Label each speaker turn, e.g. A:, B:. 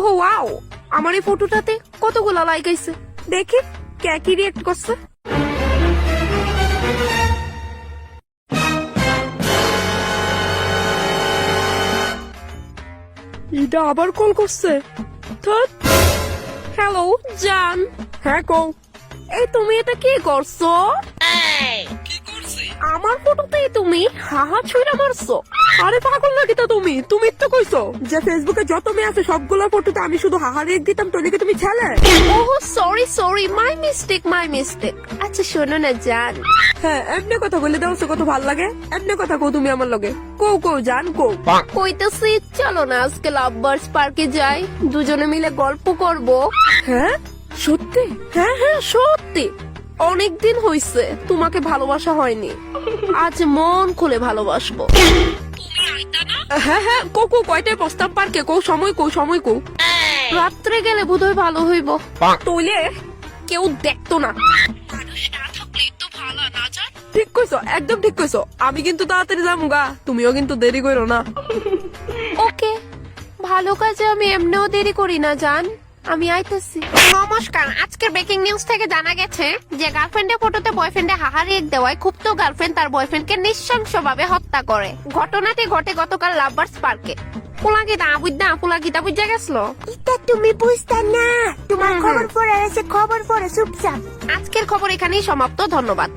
A: ও wow, আমার এই ফটোটাতে কতগুলা লাইক আইছে, দেখি কে কি রিয়েক্ট করছে। এটা আবার কল করছে। হ্যালো জান। হ্যাঁ কও। এই তুমি এটা কি করছো? আমার ফটোতেই তুমি হাহা ছুঁড়া মারছো। আরে পাগল নাকি তা তুমি তুমি তো কইছো যে ফেসবুকে যত মেয়ে আছে সবগুলো ফটোতে আমি শুধু হাহা রেখ দিতাম, তো নাকি তুমি ছেলে। Oh sorry sorry, my mistake. আচ্ছা শোনো না জান। হ্যাঁ এমনি কথা বলে দাও, কত ভাল লাগে এমনি কথা কও তুমি আমার লগে। কও জান কও। কইতেছি চলো না আজকে লাভবার্ডস পার্কে যাই, দুজনে মিলে গল্প করব। হ্যাঁ সত্যি? হ্যাঁ সত্যি। অনেকদিন হইছে তোমাকে ভালোবাসা হয়নি, আজ মন খুলে ভালোবাসবো। হ্যাঁ কো কয়টায় প্রস্তাব পার্কে কো, সময় কো। রাত্রে গেলে বোধহয় ভালো হইব, তইলে কেউ দেখতো না। ঠিক কইছো, একদম ঠিক কইছো। আমি কিন্তু তাড়াতাড়ি যাবো গা, তুমিও কিন্তু দেরি করো না। ওকে, ভালো কাজে আমি এমনিও দেরি করি না জান, আমি আইতেছি। নমস্কার, আজকের ব্রেকিং নিউজ থেকে জানা গেছে যে গার্লফ্রেন্ডের ফটোতে বয়ফ্রেন্ডে হাহারি এক দেওয়ায় ক্ষুব্ধ গার্লফ্রেন্ড তার বয়ফ্রেন্ডকে নৃশংসভাবে হত্যা করে। ঘটনাটি ঘটে গতকাল লাভবার্ডস পার্কে। পুলাকিতা বুঝা গেছলো।
B: এটা তুমি বুঝতে না, তোমার খবর পড়ে চুপচাপ।
A: আজকের খবর এখানেই সমাপ্ত, ধন্যবাদ।